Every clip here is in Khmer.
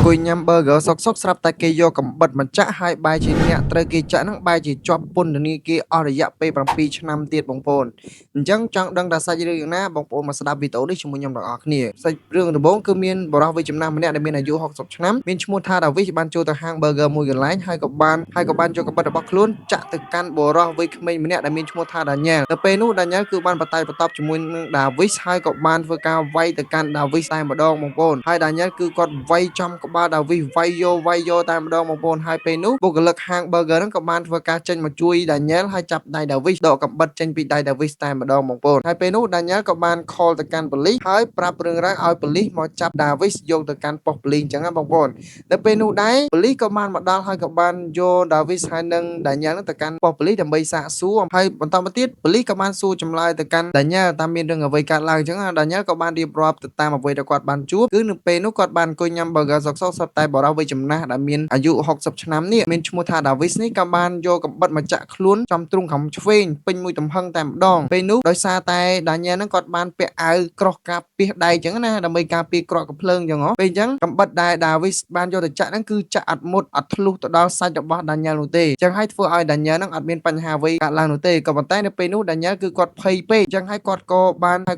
អង្គុយញ៉ាំ burger សុកៗស្រាប់តែគេយកកាំបិតមកចាក់ហើយបែរជាអ្នកត្រូវគេចាក់ហ្នឹងបែរជាជាប់ពន្ធនាគារអស់រយៈពេល7ឆ្នាំទៀតបងប្អូនអញ្ចឹងចង់ដឹងថាសាច់រឿងយ៉ាងណាបងប្អូនមកស្ដាប់វីដេអូនេះជាមួយខ្ញុំទាំងអស់គ្នាសាច់រឿងដំបូងគឺមានបរិសុទ្ធវ័យចំណាស់ម្នាក់ដែលមានអាយុ60ឆ្នាំមានឈ្មោះថាដាវីសបានចូលទៅហាង burger មួយកន្លែងហើយក៏បានយកកាំបិតរបស់ខ្លួនចាក់ទៅកាន់បរិសុទ្ធវ័យក្មេងម្នាក់ដែលមានឈ្មោះថាដាញ៉ែលទៅពេលនោះដាញ៉ែលគឺបានបតែបន្ទប់ជាមួយនឹងដាវីសហើយក៏បានធ្វើការវាយទៅកាន់ដាវីសតែម្ដងបងប្អូនហើយដាញ៉ែលគឺគាត់វាយចំក្បាលដាវីសវាយយកតែម្ដងបងប្អូនហើយពេលនោះបុគ្គលិកហាង burger ហ្នឹងក៏បានធ្វើការចេញមកជួយដាញ៉ែលហើយចាប់ដៃដាវីសដកកាំបិតចេញពីដៃដាវីសតែម្ដងបងប្អូនហើយពេលនោះដាញ៉ែលក៏បាន call ទៅកាន់ប៉ូលីសហើយប្រាប់រឿងរ៉ាវឲ្យប៉ូលីសមកចាប់ដាវីសយកទៅកាន់ប៉ុស្តិ៍ប៉ូលីសអញ្ចឹងណាបងប្អូនដល់ពេលនោះដែរប៉ូលីសក៏បានមកដល់ហើយក៏បានយកដាវីសហើយនឹងដាញ៉ែលហ្នឹងទៅកាន់ប៉ុស្តិ៍ប៉ូលីសដើម្បីសាកសួរហើយបន្តមកទៀតប៉ូលីសក៏បានសួរចម្លើយទៅកាន់ដាញ៉ែលតាមមានរឿងអ្វីកើតឡើងអញ្ចឹងណាដាញ៉ែលក៏បានរៀបរាប់ទៅតាមអ្វីដែលគាត់បានជួបគឺនៅពេលនោះគាត់បានអង្គុយញ៉ាំ burger សុកៗស្រាប់តែបរិសុទ្ធវ័យចំណាស់ដែលមានអាយុ60ឆ្នាំនេះមានឈ្មោះថាដាវីសនេះក៏បានយកកាំបិតមកចាក់ខ្លួនចំទ្រូងខាងឆ្វេងពេញមួយទំហឹងតែម្ដងពេលនោះដោយសារតែដាញ៉ែលហ្នឹងគាត់បានពាក់អាវក្រោះការពារដៃអញ្ចឹងណាដើម្បីការពារក្រក់កំភ្លើងអញ្ចឹងហ៎ពេលអញ្ចឹងកាំបិតដែលដាវីសបានយកទៅចាក់ហ្នឹងគឺចាក់អត់មុតអត់ធ្លុះទៅដល់សាច់របស់ដាញ៉ែលនោះទេអញ្ចឹងហើយធ្វើឲ្យដាញ៉ែលហ្នឹងអត់មានបញ្ហាអ្វីកើតឡើងនោះទេក៏ប៉ុន្តែនៅពេលនោះដាញ៉ែលគឺគាត់ភ័យពេកអញ្ចឹងហើយគាត់ក៏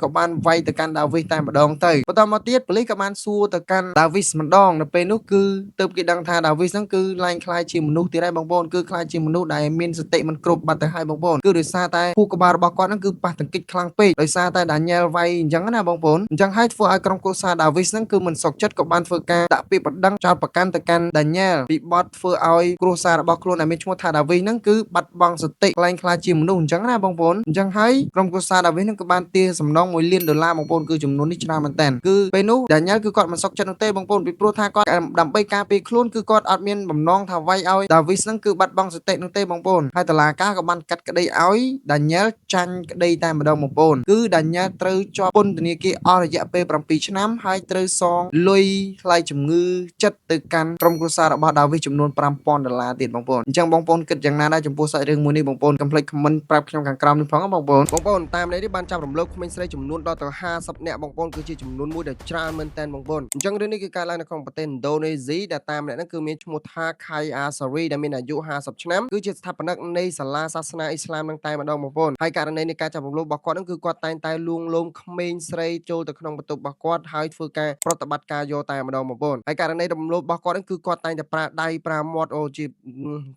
បានវាយទៅកាន់ដាវីសតែម្ដងទៅបន្តមកទៀតប៉ូលីសក៏បានសួរទៅកាន់ដាវីសម្ដងនៅពេលនោះគឺទើបគេដឹងថាដាវីសហ្នឹងគឺឡើងខ្លាយជាមនុស្សទៀតហើយបងប្អូនគឺខ្លាយជាមនុស្សដែលមានសតិមិនគ្រប់បាត់ទៅហើយបងប្អូនគឺដោយសារតែខួរក្បាលរបស់គាត់ហ្នឹងគឺប៉ះទង្គិចខ្លាំងពេកដោយសារតែដាញ៉ែលវាយអញ្ចឹងណាបងប្អូនអញ្ចឹងហើយធ្វើឲ្យក្រុមគ្រួសារដាវីសហ្នឹងគឺមិនសុខចិត្តក៏បានធ្វើការដាក់ពាក្យបណ្ដឹងចោទប្រកាន់ទៅកាន់ដាញ៉ែលពីបទធ្វើឲ្យគ្រួសាររបស់ខ្លួនដែលមានឈ្មោះថាដាវីសហ្នឹងគឺបាត់បង់សតិខ្លាំងខ្លាយជាមនុស្សអញ្ចឹងណាបងប្អូនអញ្ចឹងហើយក្រុមគ្រួសារដាវីសហ្នឹងក៏បានទារសំណង$1 លានបងប្អូនគឺចំនួននេះច្រើនមែនតើគឺពេលនោះដាញ៉ែលគឺគាត់មិនសុខចិត្តនោះទេបងប្អូនពីព្រោះថាគាត់ដើម្បីការពារខ្លួនគឺគាត់អត់មានបំណងថាវាយឲ្យដាវីសហ្នឹងគឺបាត់បង់សតិនោះទេបងប្អូនហើយតុលាការក៏បានកាត់ក្តីឲ្យដាញ៉ែលចាញ់ក្តីតែម្ដងបងប្អូនគឺដាញ៉ែលត្រូវជាប់ពន្ធនាគារអស់រយៈពេល7ឆ្នាំហើយត្រូវសងលុយថ្លៃជំងឺចិត្តទៅកាន់ក្រុមគ្រួសាររបស់ដាវីសចំនួន$5,000ទៀតបងប្អូនអញ្ចឹងបងប្អូនគិតយ៉ាងណាដែរចំពោះសាច់រឿងមួយនេះបងប្អូនកុំភ្លេច comment ប្រាប់ខ្ញុំខាងក្រោមនេះផងបងប្អូនតាមនេះបានចាប់រំលោភក្មេងស្រីចំនួនដល់ទៅ50នាក់បងប្អូនគឺជាចំនួនមួយដែលច្រើនមែនតើបងប្អូនអញ្ចឹងរឿងនេះគឺកើតឡើងនៅក្នុងប្រទេសឥណ្ឌូនេស៊ីដែលតាមអ្នកហ្នឹងគឺមានឈ្មោះថា Khai Asari ដែលមានអាយុ50ឆ្នាំគឺជាស្ថាបនិកនៃសាលាសាសនាអ៊ីស្លាមនឹងតែម្ដងបងប្អូនហើយករណីនៃការចាប់រំលោភរបស់គាត់ហ្នឹងគឺគាត់តែងតែលួងលោមក្មេងស្រីចូលទៅក្នុងបន្ទប់របស់គាត់ហើយធ្វើការប្រតិបត្តិការយកតែម្ដងបងប្អូនហើយករណីរំលោភរបស់គាត់ហ្នឹងគឺគាត់តែងតែប្រើដៃប្រើមាត់អូជា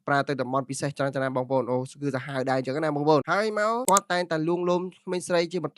ប្រើទៅតំបន់ពិសេសច្រើនណាស់បងប្អូនអូគឺសាហាវដែរអញ្ចឹងណាបងប្អូនហើយមកគាត់តែងតែលួងលោមក្មេងស្រីជាបន្ត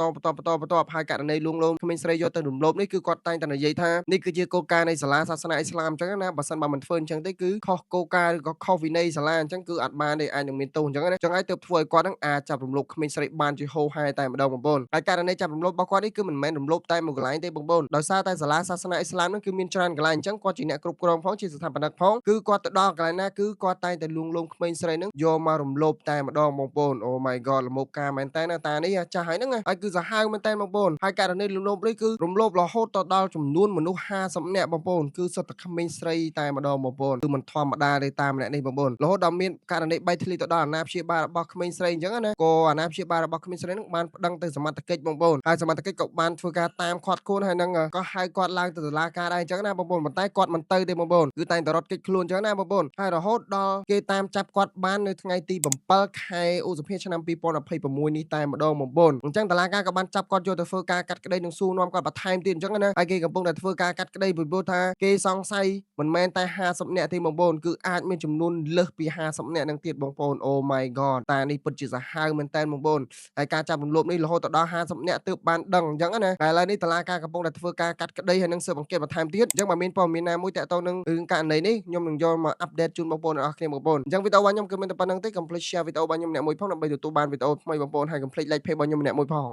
ហើយករណីលួងលោមក្មេងស្រីយកទៅរំលោភនេះគឺគាត់តែងតែនិយាយថានេះគឺជាគោលការណ៍នៃសាលាសាសនាអ៊ីស្លាមអញ្ចឹងណាបើសិនបើមិនធ្វើអញ្ចឹងទេគឺខុសគោលការណ៍ឬក៏ខុសវិន័យសាលាអញ្ចឹងគឺអត់បានទេអាចនឹងមានទោសអញ្ចឹងណាអញ្ចឹងហើយទើបធ្វើឲ្យគាត់នឹងអាចចាប់រំលោភក្មេងស្រីបានជាហូរហែតែម្ដងបងប្អូនហើយករណីចាប់រំលោភរបស់គាត់នេះគឺមិនមែនរំលោភតែមួយកន្លែងទេបងប្អូនដោយសារតែសាលាសាសនាអ៊ីស្លាមហ្នឹងគឺមានច្រើនកន្លែងអញ្ចឹងគាត់ជាអ្នកគ្រប់គ្រងផងជាស្ថាបនិកផងគឺគាត់ទៅដល់កន្លែងណាគឺគាត់តែងតែលួងលោមក្មេងស្រីហ្នឹងយកមករំលោភតែម្ដងបងប្អូនអូ my god ល្មោបការមែនតើណាតានេះចាស់ហើយហ្នឹងហើយគឺសាហាវមែនតើបងប្អូនហើយករណីលំលោភនេះគឺរំលោភរហូតទៅដល់ចំនួនមនុស្ស50នាក់បងប្អូនគឺសុទ្ធតែក្មេងស្រីតែម្ដងបងប្អូនគឺមិនធម្មតាទេតាមអ្នកនេះបងប្អូនរហូតដល់មានករណីបែកធ្លាយទៅដល់អាណាព្យាបាលរបស់ក្មេងស្រីអញ្ចឹងណាក៏អាណាព្យាបាលរបស់ក្មេងស្រីហ្នឹងបានប្តឹងទៅសមត្ថកិច្ចបងប្អូនហើយសមត្ថកិច្ចក៏បានធ្វើការតាមឃាត់ខ្លួនហើយនឹងក៏ហៅគាត់ឡើងទៅតុលាការដែរអញ្ចឹងណាបងប្អូនប៉ុន្តែគាត់មិនទៅទេបងប្អូនគឺតែងតែរត់គេចខ្លួនអញ្ចឹងណាបងប្អូនហើយរហូតដល់គេតាមចាប់គាត់បាននៅថ្ងៃទី7 ខែឧសភាឆ្នាំ2026នេះតែម្ដងបងប្អូនអញ្ចឹងតុលាការក៏បានចាប់គាត់យកទៅធ្វើការកាត់ក្តីនឹងសួរនាំគាត់បន្ថែមទៀតអញ្ចឹងណាហើយគេកំពុងតែធ្វើការកាត់ក្តីពីព្រោះថាគេសង្ស័យមិនមែនតែ50នាក់ទេបងប្អូនគឺអាចមានចំនួនលើសពី50នាក់នឹងទៀតបងប្អូនអូ my god តែនេះពិតជាសាហាវមែនតើបងប្អូនហើយការចាប់រំលោភនេះរហូតដល់50នាក់ទើបបានដឹងអញ្ចឹងណាតែឥឡូវនេះតុលាការកំពុងតែធ្វើការកាត់ក្តីហើយនឹងស៊ើបអង្កេតបន្ថែមទៀតអញ្ចឹងបើមានព័ត៌មានណាមួយតាក់ទងនឹងរឿងករណីនេះខ្ញុំនឹងយកមកអាប់ដេតជូនបងប្អូនទាំងអស់គ្នាបងប្អូនអញ្ចឹងវីដេអូរបស់ខ្ញុំគឺមានតែប៉ុណ្្នឹងទេកុំភ្លេច share វីដេអូរបស់ខ្ញុំម្នាក់មួយផងដើម្បីទទួលបានវីដេអូថ្មីបងប្អូនហើយកុំភ្លេច like page របស់ខ្ញុំម្នាក់មួយផង